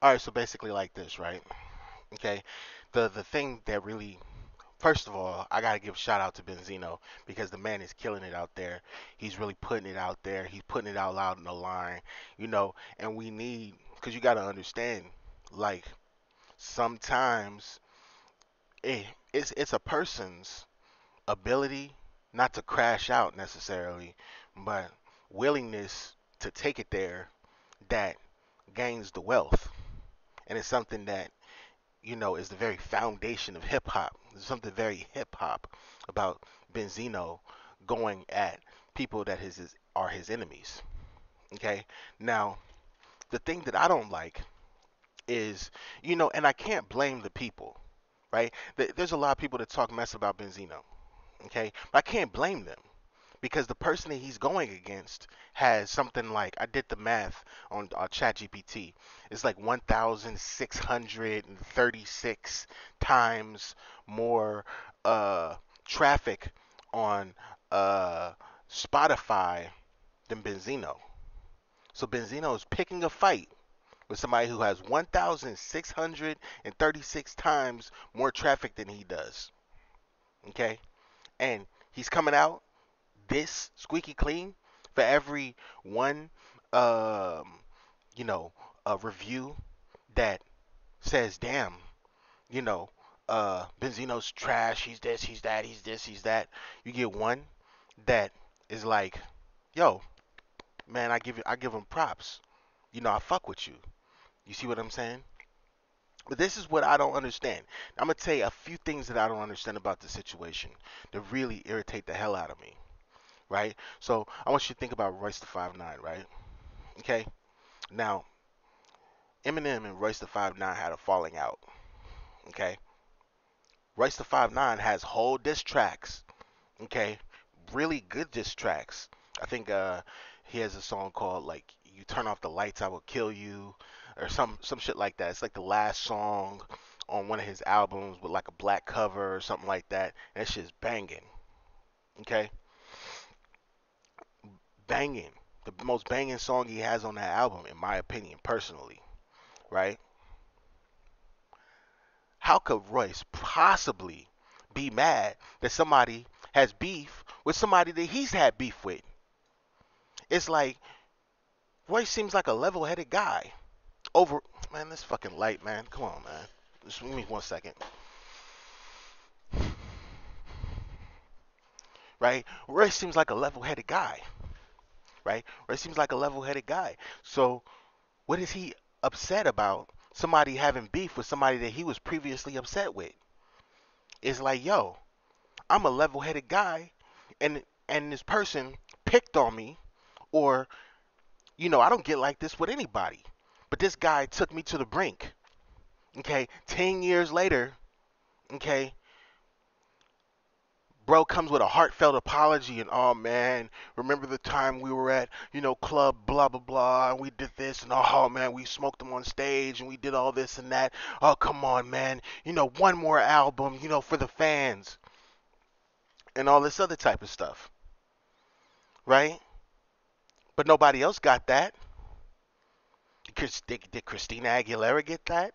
All right, so basically like this, right? Okay, the thing that really, first of all, I gotta give a shout out to Benzino because the man is killing it out there. He's really putting it out there. He's putting it out loud in the line, and we need, because you gotta understand, like sometimes it's a person's ability not to crash out necessarily, but willingness to take it there that gains the wealth. And it's something that, is the very foundation of hip hop. There's something very hip hop about Benzino going at people that are his enemies. Okay? Now, the thing that I don't like is, and I can't blame the people, right? There's a lot of people that talk mess about Benzino, okay? But I can't blame them because the person that he's going against has something like, I did the math on ChatGPT. It's like 1,636 times more traffic on uh, Spotify than Benzino. So Benzino is picking a fight with somebody who has 1,636 times more traffic than he does. Okay? And he's coming out this squeaky clean for every one um, you know, review that says, damn, you know, Benzino's trash, he's this, he's that, he's this, he's that. You get one that is like, yo, man, I give him props. I fuck with you. You see what I'm saying? But this is what I don't understand. I'm gonna tell you a few things that I don't understand about the situation that really irritate the hell out of me. Right? So I want you to think about Royce the 5'9", right? Okay. Now, Eminem and Royce the 5'9" had a falling out. Okay. Royce the 5'9" has whole diss tracks. Okay. Really good diss tracks. I think he has a song called like "You Turn Off the Lights, I Will Kill You," or some shit like that. It's like the last song on one of his albums with like a black cover or something like that. And that shit's banging. Okay. Banging. The most banging song he has on that album, in my opinion, personally. Right? How could Royce possibly be mad that somebody has beef with somebody that he's had beef with? It's like Royce seems like a level-headed guy. Over, man, this fucking light, man. Come on, man. Just give me 1 second. Right? Royce seems like a level-headed guy. Right? Royce seems like a level-headed guy. So, what is he upset about? Somebody having beef with somebody that he was previously upset with. It's like, yo, I'm a level-headed guy, and this person picked on me, or I don't get like this with anybody, but this guy took me to the brink. Okay, 10 years later, okay, bro comes with a heartfelt apology and, oh man, remember the time we were at club blah blah blah and we did this, and oh man, we smoked them on stage and we did all this and that. Oh come on, man, one more album, for the fans, and all this other type of stuff, right? But nobody else got that. Did Christina Aguilera get that?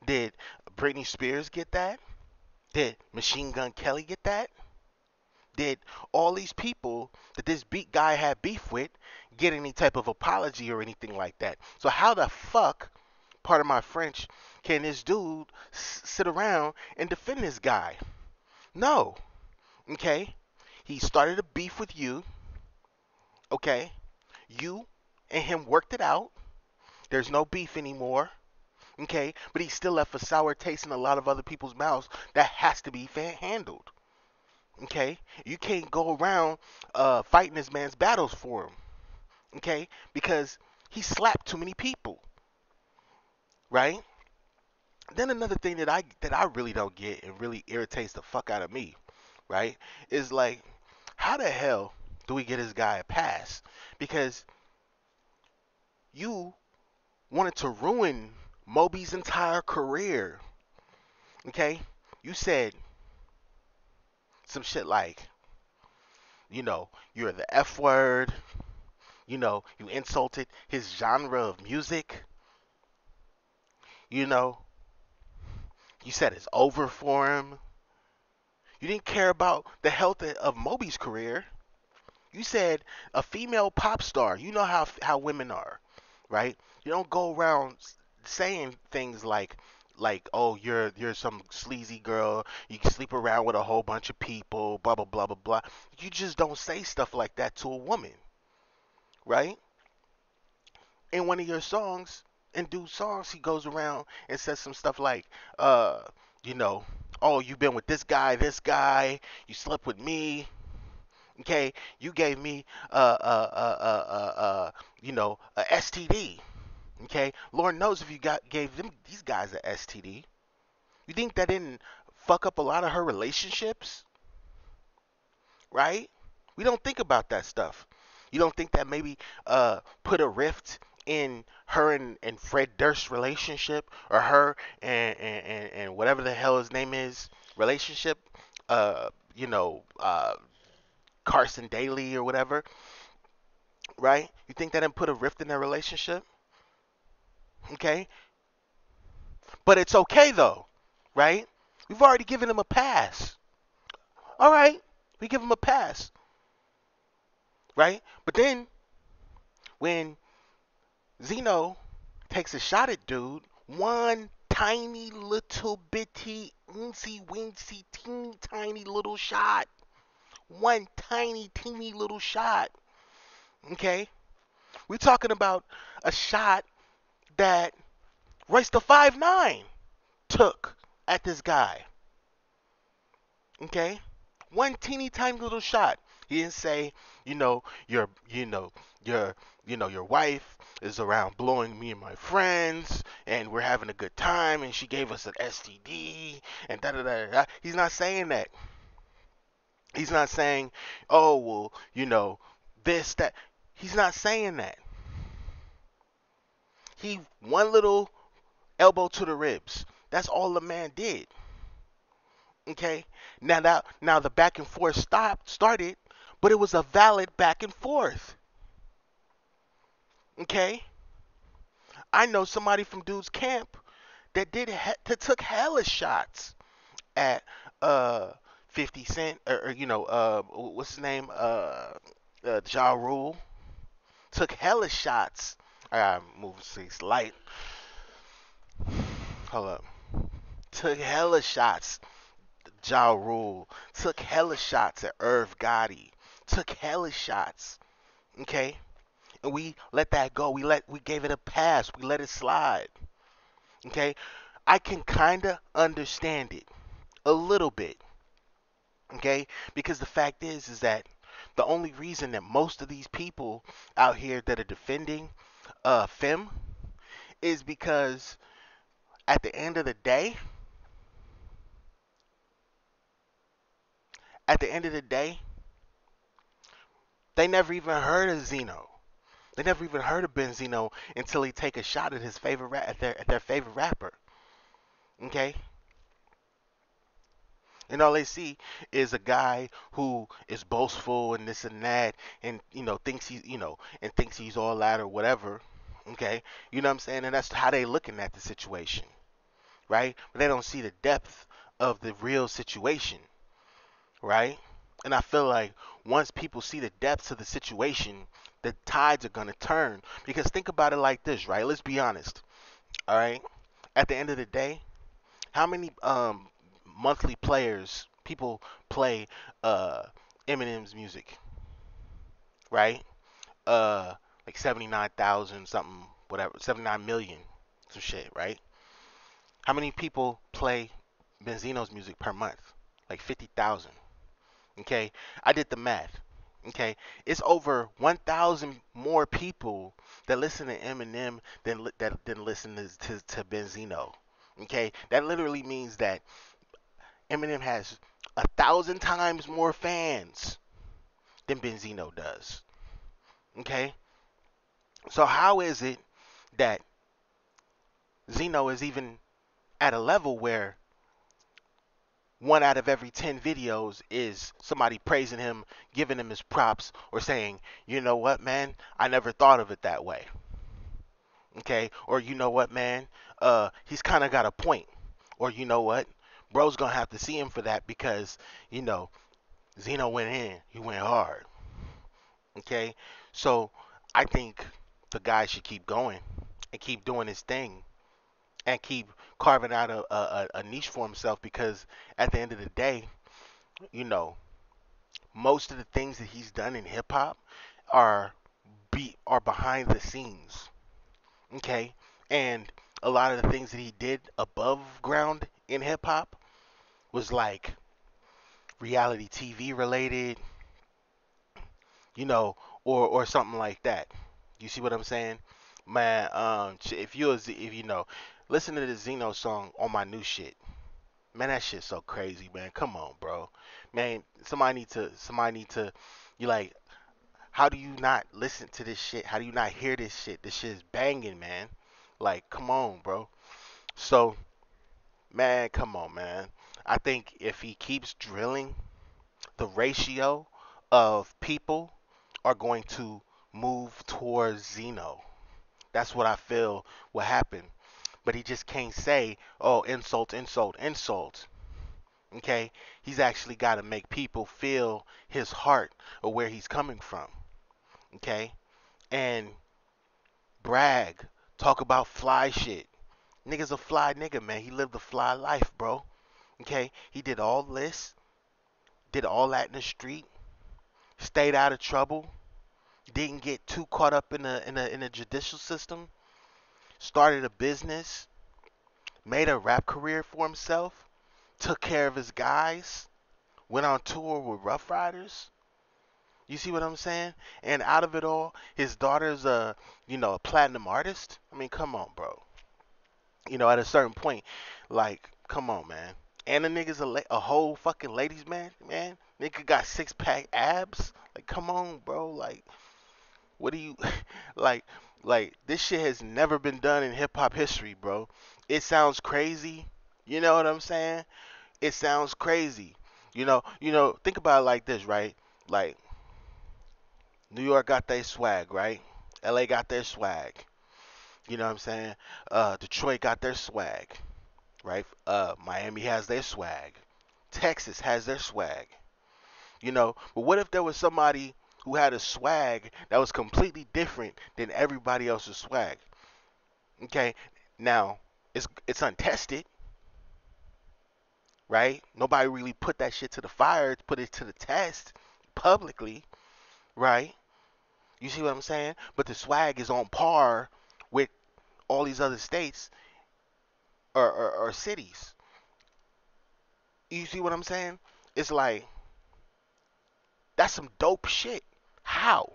Did Britney Spears get that? Did Machine Gun Kelly get that? Did all these people that this beat guy had beef with get any type of apology or anything like that? So how the fuck, part of my French, can this dude sit around and defend this guy? No. Okay? He started a beef with you. Okay? You and him worked it out. There's no beef anymore. Okay? But he still left a sour taste in a lot of other people's mouths that has to be handled. Okay? You can't go around fighting this man's battles for him. Okay? Because he slapped too many people. Right? Then another thing that I really don't get and really irritates the fuck out of me, right, is like, how the hell do we get this guy a pass? Because you wanted to ruin Moby's entire career. Okay? You said some shit like, you're the F word. You insulted his genre of music. You know, you said it's over for him. You didn't care about the health of Moby's career. You said a female pop star. You know how women are, right? You don't go around saying things like oh you're some sleazy girl. You can sleep around with a whole bunch of people. Blah blah blah blah blah. You just don't say stuff like that to a woman, right? In one of your songs, in Dude's songs, he goes around and says some stuff like, uh, you know, oh, you've been with this guy, you slept with me, okay, you gave me, a STD, okay. Lord knows if you gave them these guys a STD. You think that didn't fuck up a lot of her relationships, right? We don't think about that stuff. You don't think that maybe put a rift in her and Fred Durst's relationship, or her and whatever the hell his name is relationship, uh, you know, uh, Carson Daly or whatever, right? You think that didn't put a rift in their relationship? Okay, but it's okay though, right? We've already given him a pass. All right, we give him a pass, right? But then when Zeno takes a shot at dude, one tiny little bitty, eensy weensy, teeny tiny little shot. One tiny, teeny little shot. Okay? We're talking about a shot that Royce the 5'9" took at this guy. Okay? One teeny tiny little shot. He didn't say, your your wife is around blowing me and my friends, and we're having a good time, and she gave us an STD, and da da da da. He's not saying that. He's not saying, oh well, this that. He's not saying that. He one little elbow to the ribs. That's all the man did. Okay. Now the back and forth started, but it was a valid back and forth. Okay. I know somebody from Dude's camp that took hella shots at uh 50 Cent, or what's his name, Ja Rule. Took hella shots. I gotta move six light. Hold up. Took hella shots. Ja Rule took hella shots at Irv Gotti. Took hella shots. Okay, and we let that go. We gave it a pass. We let it slide. Okay, I can kinda understand it a little bit. Okay, because the fact is that the only reason that most of these people out here that are defending Fem is because at the end of the day, at the end of the day, they never even heard of Zeno. They never even heard of Benzino until he take a shot at his favorite at their favorite rapper. Okay, and all they see is a guy who is boastful and this and that, and thinks he's all that or whatever. Okay, you know what I'm saying, and that's how they looking at the situation, right? But they don't see the depth of the real situation, right? And I feel like once people see the depths of the situation, the tides are gonna turn. Because think about it like this, right? Let's be honest. All right. At the end of the day, how many monthly players people play Eminem's music, right? Uh, like 79,000 something, whatever, 79 million, some shit, right? How many people play Benzino's music per month? Like 50,000. Okay, I did the math. Okay, it's over 1,000 more people that listen to Eminem than listen to Benzino. Okay, that literally means that Eminem has 1,000 times more fans than Benzino does. Okay, so how is it that Zeno is even at a level where one out of every 10 videos is somebody praising him, giving him his props, or saying, you know what, man, I never thought of it that way. Okay, or you know what, man, he's kind of got a point, or you know what, bro's gonna have to see him for that because you know Zeno went in, he went hard. Okay, so I think the guy should keep going and keep doing his thing and keep carving out a niche for himself because at the end of the day, you know, most of the things that he's done in hip hop are are behind the scenes. Okay, and a lot of the things that he did above ground in hip hop was like reality TV related, you know, or something like that. You see what I'm saying? Man, if you was if you know, listen to the Zeno song on my new shit. Man, that shit's so crazy, man. Come on, bro. Man, somebody need to you like how do you not listen to this shit? How do you not hear this shit? This shit is banging, man. Like, come on, bro. So, man, come on, man. I think if he keeps drilling, the ratio of people are going to move towards Zeno. That's what I feel will happen. But he just can't say, oh, insult, insult, insult. Okay? He's actually got to make people feel his heart or where he's coming from. Okay? And brag, talk about fly shit. Nigga's a fly nigga, man. He lived a fly life, bro. Okay? He did all this, did all that in the street, stayed out of trouble, didn't get too caught up in a judicial system, started a business, made a rap career for himself, took care of his guys, went on tour with Rough Riders. You see what I'm saying? And out of it all, his daughter's a platinum artist. I mean, come on, bro. At a certain point, like, come on, man. And the nigga's a whole fucking ladies man, man. Nigga got six pack abs. Like, come on, bro. Like, what do you like? Like, this shit has never been done in hip hop history, bro. It sounds crazy. You know what I'm saying? It sounds crazy. Think about it like this, right? Like, New York got their swag, right? LA got their swag. You know what I'm saying? Detroit got their swag, right? Miami has their swag. Texas has their swag. But what if there was somebody who had a swag that was completely different than everybody else's swag? Okay, now it's untested, right? Nobody really put that shit to the fire, put it to the test publicly, right? You see what I'm saying? But the swag is on par with all these other states or cities. You see what I'm saying? It's like that's some dope shit. How?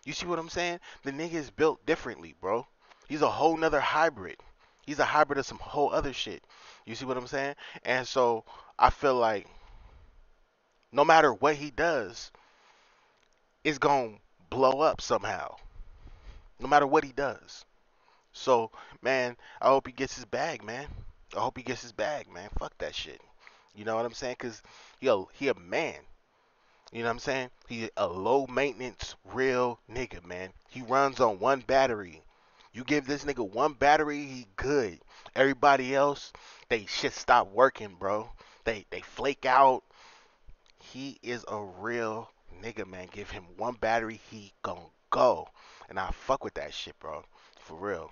You see what I'm saying? The nigga is built differently, bro. He's a whole nother hybrid. He's a hybrid of some whole other shit. You see what I'm saying? And so I feel like no matter what he does, it's gonna blow up somehow. No matter what he does. So, man, I hope he gets his bag, man. I hope he gets his bag, man. Fuck that shit. You know what I'm saying? Cause he a man. You know what I'm saying? He a low maintenance real nigga, man. He runs on one battery. You give this nigga one battery, he good. Everybody else, they shit stop working, bro. They flake out. He is a real nigga, man. Give him one battery, he gon' go. And I fuck with that shit, bro. For real.